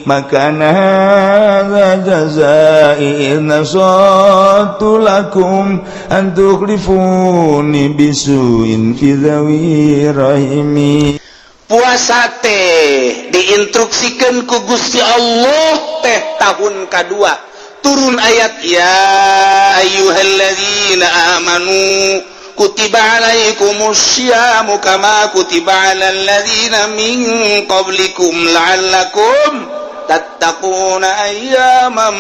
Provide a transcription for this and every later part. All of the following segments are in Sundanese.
Makana hadza jazai in nasatu lakum an tukhlifuni bisuin fi dzawi rahimi. Puasa teh diinstruksikan ku Gusti Allah teh tahun kedua turun ayat ya ayyuhalladzina amanu kutiba alaikumus syamu kama kutiba alal ladzina min qablikum la'allakum tattaquna ayyaman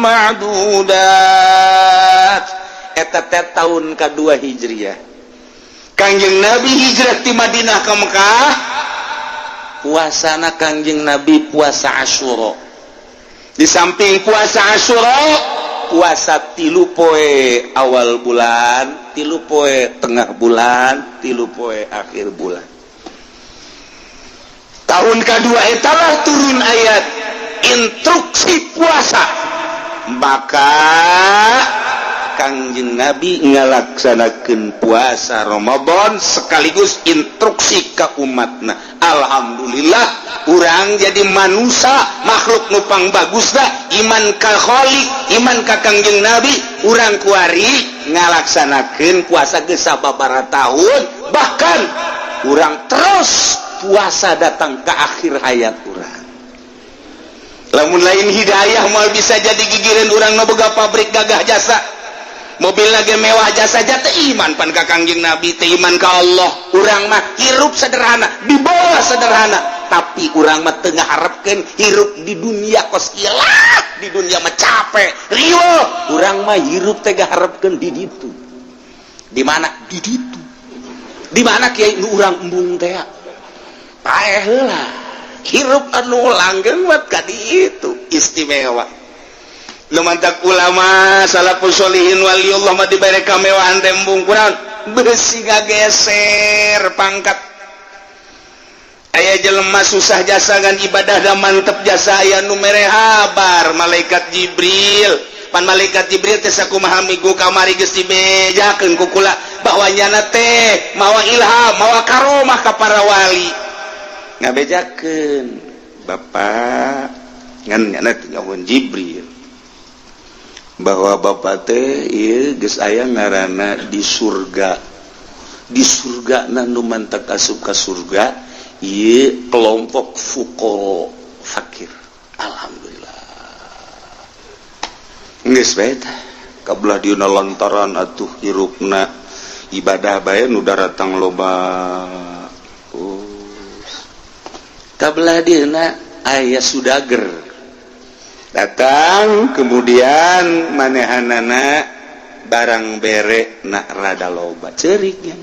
ma'dudat. Eta teh tahun kedua Hijriah. Kangjeng Nabi hijrah ti Madinah ke Mekah. Puasana Kangjeng Nabi puasa Asyura. Di samping puasa Asyura, puasa 3 poe awal bulan, 3 poe tengah bulan, 3 poe akhir bulan. Tahun kedua etalah turun ayat instruksi puasa. Maka Kangjeng Nabi ngalaksanakeun puasa Ramadan sekaligus instruksi ka umatna. Alhamdulillah urang jadi manusia makhluk nupang bagus dah iman ka Khaliq, iman ka Kangjeng Nabi, urang kuari ngalaksanakeun puasa geus sababaraha tahun, bahkan urang terus puasa datang ke akhir hayat urang. Lamun lain hidayah moal bisa jadi gigireun urang nu boga pabrik gagah jasa. Mobil lagi mewah jasa saja teh iman pan ka Kangjeng Nabi, teh iman ka Allah. Urang mah hirup sederhana, di bawah sederhana, tapi urang mah teu ngaharepkeun hirup di dunia kos ieu lah, di dunia mah capek, riweuh. Urang mah hirup teh ngaharepkeun di ditu. Di mana? Di ditu. Di mana kiai nu urang embung teh? Paeh heula. Hirup anu langgeng buat ka ditu istimewa. Lumantak ulama salafus sholihin waliullah mah dibere kamewahan tembung kurang beusi ngageser pangkat. Aya jelema susah jasa ngan ibadah da mantep jasa aya nu mere habar malaikat Jibril. Pan malaikat Jibril teh sakumaha migu kamari geus dibejakeun ku kula bahwa nyana teh mawa ilham, mawa karomah ka para wali. Ngabejakeun Bapak ngan nyana teh nyawun Jibril. Bahwa bapak teh ieu geus aya ngaranna di surga. Di surga nu mantak asup ka surga ieu kelompok fuqara fakir. Alhamdulillah. Geus bae tah. Kabelah dieuna lantaran atuh hirupna ibadah bae nu daratang loba. Kabelah dieuna aya sudager. Datang kemudian manehanana barang bere nak rada loba cerik ya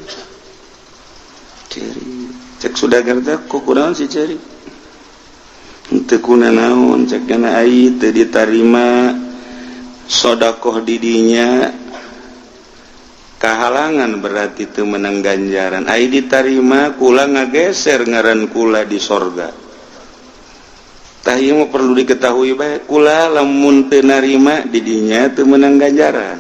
cerik cek sudah gerda kukunaon si cerik teu kunaon cek kana ai teu ditarima sedekah didinya kahalangan berarti teu menang ganjaran ai ditarima kula ngageser ngaran kula di sorga. Tah ieu mah perlu diketahui bae kula lamun teu narima di dinya teu meunang ganjaran.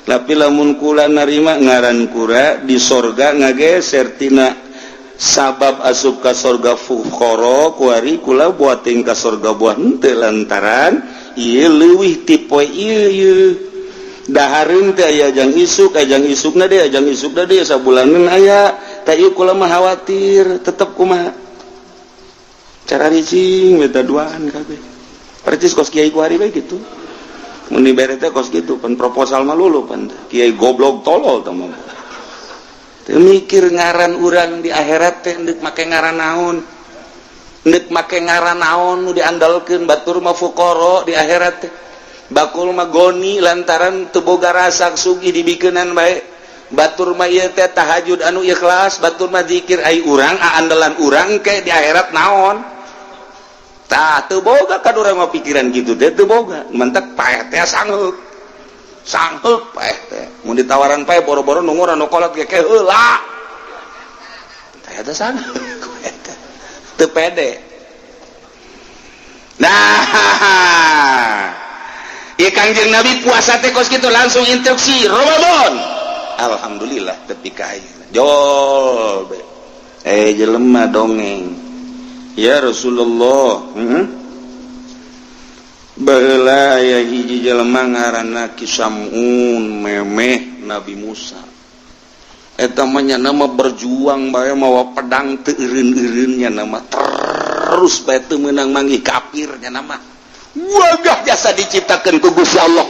Tapi lamun kula narima ngaran kura di sorga ngageser tina sabab asup ka sorga fuqara kuari kula buating ka sorga buah henteu lantaran ieu leuwih ti poe ieu. Dahareun teh aya ajang isukna deui sabulaneun aya. Tah ieu kula mah khawatir tetep kumaha cara ricing beta duaan kabeh percis kos kiai ku hari bae kitu mun dibere teh kos kitu pan proposal mah lulu pan kiai goblok tolol tah mah teu mikir ngaran urang di akhirat teh deuk make ngaran naon nu diandalkeun batur mah fuqara di akhirat teh bakul mah goni lantaran teu boga rasa sugih dibikeunan bae batur mah ieu teh tahajud anu ikhlas batur mah zikir ai urang andalan urang ke di akhirat naon. Tah teu boga kan urang mah pikiran kitu teh teu boga. Mentek paeh teh sangeup paeh teh. Mun ditawaran paeh boro-boro nu ngora nu kolot ge heula. Tah eta sangeup teu pede. Nah, ieu Kangjeng Nabi puasa teh kos kitu langsung instruksi Ramadan. Alhamdulillah tepi ka ayeuna. Jol be. Jelema dongeng. Ya Rasulullah, baheula aya hiji jelema ngaranna Kisamun memeh Nabi Musa. Eta mah nama berjuang bae mawa pedang teu eureun-eureunnya nama terus bae teu meunang manggih kafirnya nama. Wagah jasa diciptakeun ku Gusti Allah.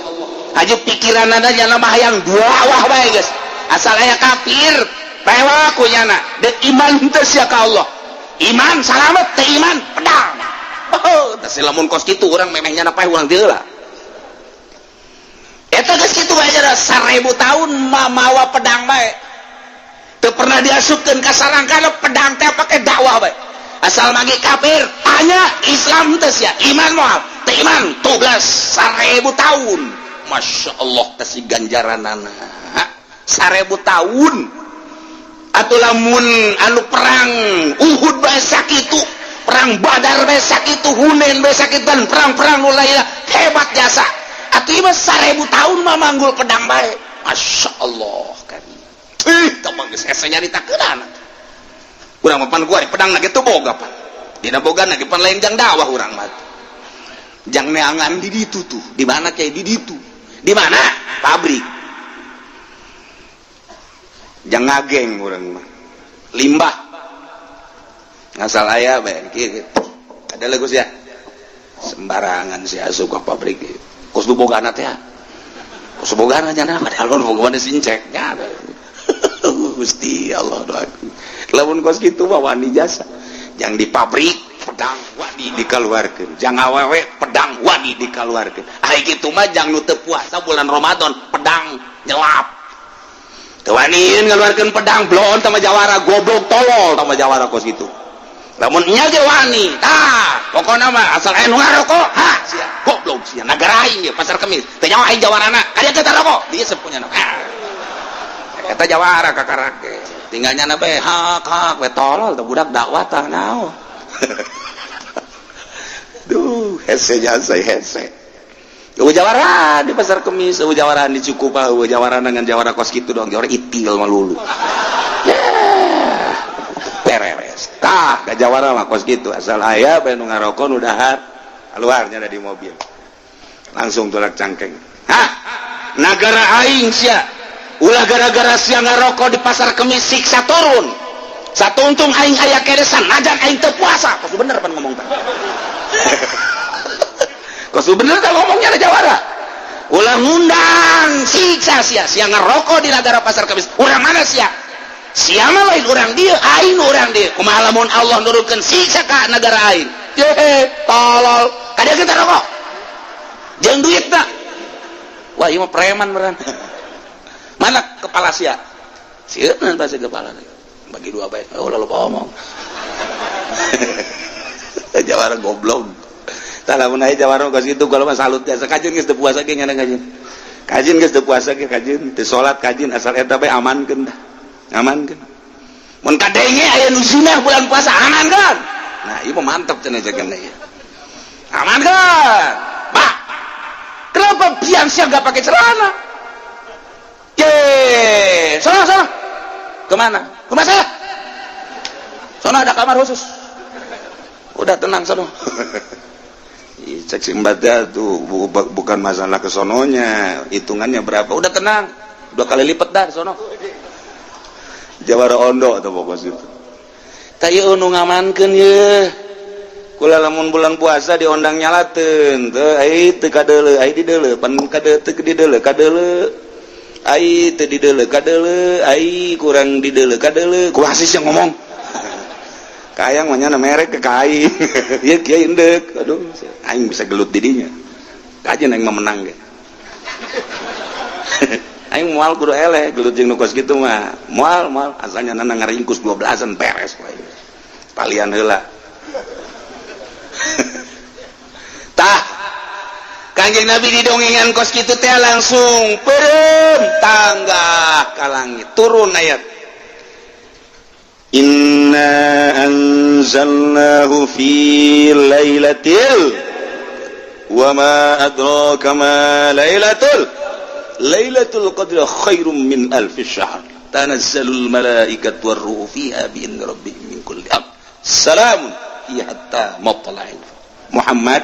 Haji pikiranna nya nama hayang dakwah bae geus. Asal aya kafir, bae kunyana. Deuk iman teh sia ka Allah. Iman salamet teh iman pedang. Oh, tah lamun kos kitu urang memehnya na pae urang deui lah. Eta geus kitu bae aja 1000 tahun mawa pedang bae. Teu pernah diasupkeun ka sarangkana pedang teh pake dakwah bae. Asal magi kafir, tanya Islam teh sia, iman moal. Teh iman tugas 1000 tahun. Masya Allah teh si ganjaranana. 1000 tahun. Atuh lamun anu perang Uhud bae sakitu, perang Badar bae sakitu, Hunain bae sakitu, dan perang-perang nu lainna hebat jasa. Atuh ieu 1000 tahun mah manggul pedang bae. Masya Allah kan. Teu mah geus hese nyaritakeunana. Urang mah pan gua pedang na kitu boga pan. Dina boga na pan lain jang dakwah urang mah. Jang neangan di ditu tuh. Di mana kayak di ditu? Di mana? Pabrik. Jang ngageng urang mah. Limbah. Ngasal aya bae kieu. Ada lagu sia. Sembarangan sia asup ka pabrik. Kos lu bogana teh. Kos bogana nya na padahal bogana sincek nya. Gusti Allah doaku. Lamun kos kitu mah wani jasa. Jang di pabrik pedang wani dikaluarkeun. Jang awewe pedang wani dikaluarkeun. Ai kitu mah jang nu teu puasa bulan Ramadan pedang nyelap. Teu wani ngaluarkeun pedang blon tama jawara goblok tolol tama jawara kos kitu. Lamun nya ge wani, tah pokona mah asal aya nu ngarokok, ha sia goblok sia nagara aing ge Pasar Kemis. Teu nyawa aing jawarana, kada kita rokok. Dieu sepunya na. Eta jawara kakarake. Tinggalnya nabe hak we tolol teh budak dakwah tah naon. Duh, hese jasa hese. Eueuh jawara di Pasar Kemis, eueuh jawara di Cukupa, eueuh jawara dengan jawara kos kitu dong, jawara itil malulu. Beres. Tah, da jawara mah kos kitu asal aya bae nu ngarokok nu dahar keluarnya ada di mobil. Langsung tulak cangkeng. Hah? Nagara aing sia. Ulah gara-gara siang ngarokok di Pasar Kemis siksa turun. Satu untung aing aya keresan, najan aing teu puasa. Kos bener pan ngomong teh. Kos bener teh ngomongnya ada jawara. Ulah ngundang siksa sia, siang ngarokok di negara Pasar Kemis. Urang mana sia? Sia mah lain urang dieu, aing urang dieu. Kumaha lamun Allah nurunkeun siksa ka negara aing. Ye, tolol. Kada kita rokok. Jeung duitna. Wah, ieu mah preman beneran. Mana kepala sia? Sieun bahasa kepala. Bagi dua baik. Oh lalu ngomong. Jawara goblok. Tah lamun aya jawara ka situ kalau mah salut biasa kajeun geus teu puasa ge ngana kajeun. Kajeun geus teu puasa ge kajeun, teu salat kajeun asal eta bae amankeun dah. Amankeun. Mun kadenge aya nu sunah bulan puasa amankeun. Nah, ieu mah mantep cenah jakeun ieu. Amankeun. Pak. Kenapa pian sia enggak pakai celana? Sana. Kemana? Rumah saya. Sana ada kamar khusus. Udah tenang sana. Cek simbada tuh bukan masalah kesononya, hitungannya berapa. Udah tenang. 2 kali lipat dah sono. Jawara ondo atau pokok situ. Tak ieu nu ngamankeun ye. Kula lamun bulan puasa diondang nyalateun, teu ai teu kadeuleu, ai di deuleu, pan kade teu di deuleu, kadeuleu. Ai teu di deuleu kadeuleu, ai kurang di deuleu kadeuleu. Ku hasis yang ngomong. Kayang mah nya merek ke kain. Ieu kieu indek. Aduh, aing bisa gelut di dinya. Kajeun aing mah menang ge. Aing moal kudu eleh gelut jeung nu kos kitu mah. Moal asalnya nana ngaringkus 12an beres wae. Palian heula. Tah Kanjeng Nabi didongengan kos kitu teh langsung peureum tangga ka langit turun ayat Inna anzalnahu fi lailatil wa ma adraka ma lailatul qadri khairum min alfi syahr tanazzalul malaikatu war ruhu fiha bi idzni rabbihim min kulli amr salamun yata matla'il Muhammad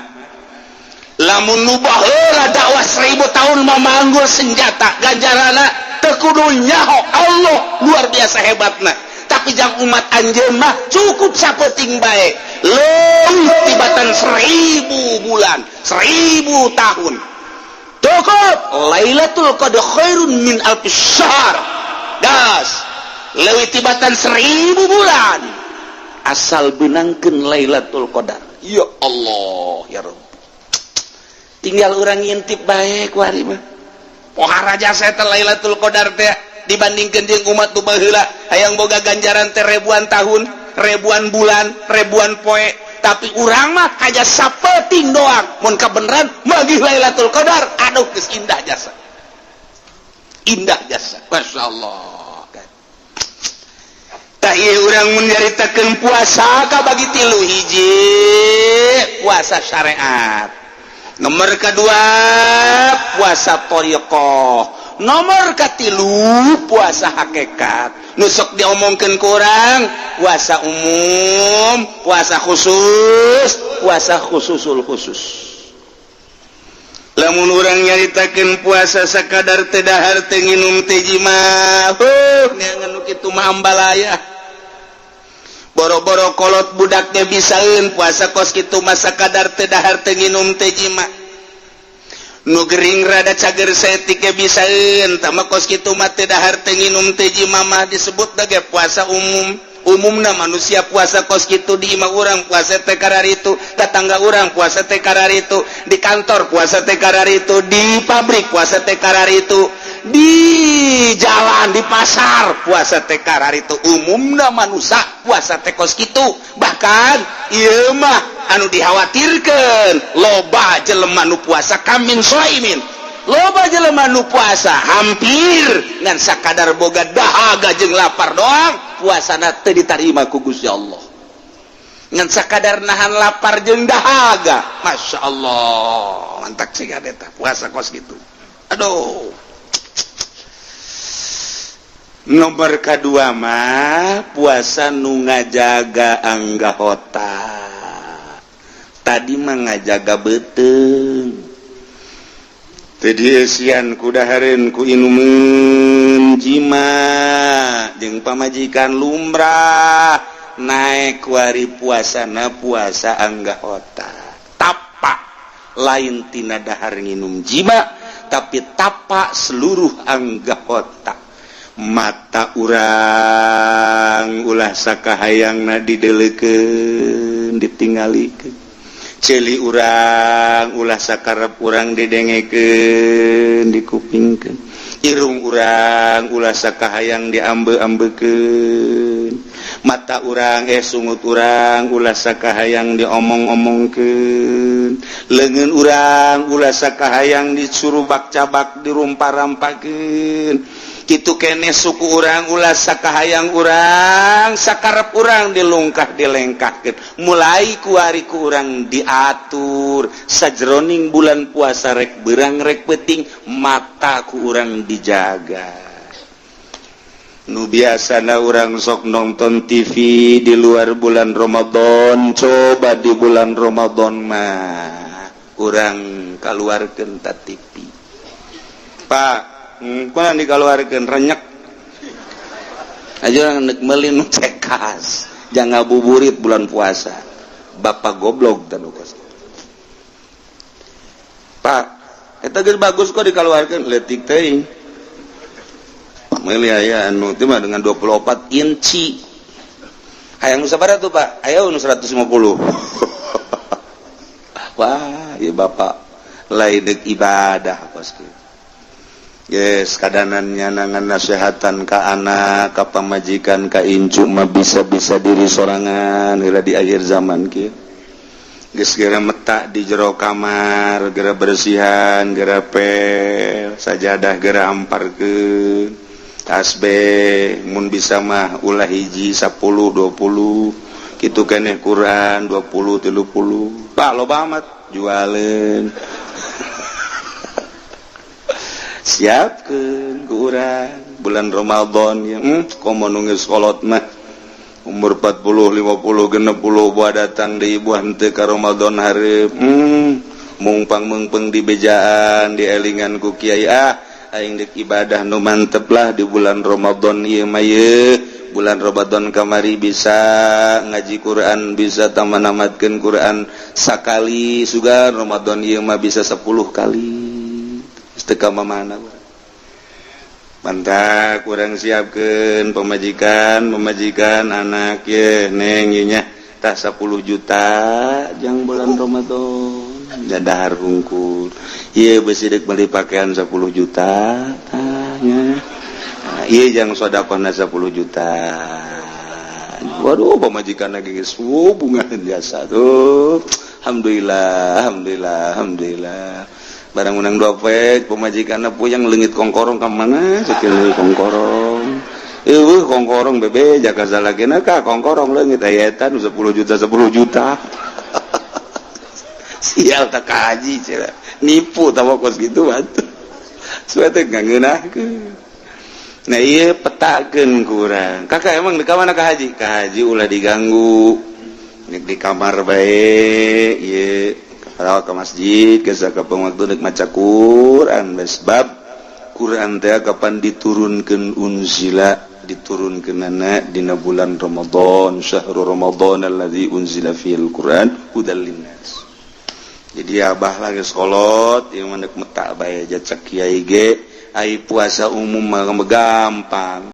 lamun nubah heula dakwah 1000 tahun memanggul senjata ganjarana teu kudu nyaho Allah luar biasa hebatna tapi jang umat anjeun mah cukup sapeting bae leuwih tibatan 1000 bulan 1000 tahun cukup Lailatul Qadar khairun min alfi syahr das leuwih tibatan 1000 bulan asal beunangkeun Lailatul Qadar ya Allah ya Rabb tinggal orang ngintip baik wari mah pohara jasa teh Lailatul Qadar teh dibandingkeun jeung umat nu baheula hayang boga ganjaran teh ribuan tahun ribuan bulan ribuan poe tapi urang mah haja sapeting doang mun kabeneran magih Lailatul Qadar aduh geus indah jasa masyaallah tah ieu urang mun nyaritakeun puasa ka bagi tilu hiji puasa syariat nomor kedua puasa thariqah nomor katilu puasa hakikat nusuk diomongkeun ku urang puasa umum puasa khusus puasa khususul khusus lamun urang nyaritakeun puasa sakadar teu dahar teu nginum teh jima neangan nu kitu mah ambalaya boro-boro kolot budaknya bisaeun puasa kos kitu mah sakadar teu dahar teu nginum teh jima nu gering rada cager setik ge bisaeun tah mah kos kitu mah teu dahar teu nginum teh jima mah disebut ge puasa umumna manusia puasa kos kitu di imah urang puasa teh kararitu tetangga urang puasa teh kararitu di kantor puasa teh kararitu di pabrik puasa teh kararitu di jalan di pasar puasa teh kararitu umumna manusia puasa teh kos kitu bahkan ieu mah anu dikhawatirkeun loba jelema nu puasa kamin shaimin loba jelema nu puasa hampir ngan sakadar boga dahaga jeung lapar doang puasana teu ditarima ku Gusti Allah ngan sakadar nahan lapar jeung dahaga masyaallah mantap sih eta puasa kos kitu aduh nomor kedua mah puasa nu ngajaga anggahota tadi mah ngajaga beuteung tadi sian kudahareun ku inumeun jima jeung pamajikan lumrah naik wari puasana puasa anggahota tapak lain tina dahar nginum jima tapi tapak seluruh anggahota mata urang ulah sakahayangna didelekeun ditinggalikeun celi urang ulah sakarep urang didengekeun dikupingkeun irung urang ulah sakahayang diambe-ambekeun mata urang sungut urang ulah sakahayang diomong-omongkeun leungeun urang ulah sakahayang disuruh bak-cabak dirumpa-rampakeun kitu kene suku urang ulah sakahayang urang sakarep urang dilungkah dilengkahkeun mulai ku ari ku urang diatur sajroning bulan puasa rek beurang rek peuting mata ku urang dijaga nu biasana urang sok nonton TV di luar bulan Ramadan coba di bulan Ramadan mah urang kaluarkeun ta TV Pak kunaon dikaluarkeun renyek aja neuk meuli nu cekas jangan ngabuburit bulan puasa bapak goblok tanu kos Pak eta geus bagus kok dikaluarkeun leutik teuing meuli aya anu teh mah dengan 24 inci hayang nu sabaraha tuh Pak aya nu 150 wah ieu bapak lain deuk ibadah kos yes kadanannya nangan nasehatan ka anak ka pamajikan ka incu mah bisa-bisa diri sorangan heula di akhir zaman kieu geus geura metak di jero kamar geura bersihan geura pel sajadah geura amparkeun tasbih mun bisa mah ulah hiji 10 20 kitu keneh Quran 20 30 Pak loba amat jualeun siapkeun ku urang bulan Ramadan ya komo nu geus kolot mah umur 40 50 60 buah datang di ibu henteu ka Ramadan hareup mungpang di bejaan di elingan ku kiai aing dek ibadah nu mantep lah di bulan Ramadan ieu mah bulan Ramadan kamari bisa ngaji Quran bisa tamanamatkeun Quran sakali sugan Ramadan ieu mah bisa 10 kali teu ka mana mantap kurang siapkeun pemajikan anak ye neng ieu nya tah 10 juta jang bulan Ramadan jadahar hungkul ieu beusi deuk beli pakaian 10 juta tanya ieu jang sedekahna 10 juta waduh pemajikan lagi geus bunga jasa tuh alhamdulillah barang menang dompet pemajikanna puyang leungit kongkorong ka mana sakieu kongkorong kongkorong bebe jaga salagena ka kongkorong leungit aya eta 10 juta sial tak kaji cenah nipu tawa kos gitu atuh suete ngangeunakeun nah ieu petakeun kurang kakak emang di kamana ka haji ulah diganggu di kamar bae ieu kalau ke masjid geus kapan waktu deuk maca Quran sebab Quran teh kapan diturunkeun unzila diturunkeunana dina bulan Ramadan syahrul Ramadan allazi unzila fil Quran hudal linnas. Jadi abah lagi kolot yang mandek metak bae jacak kiai ge ai puasa umum mah gampang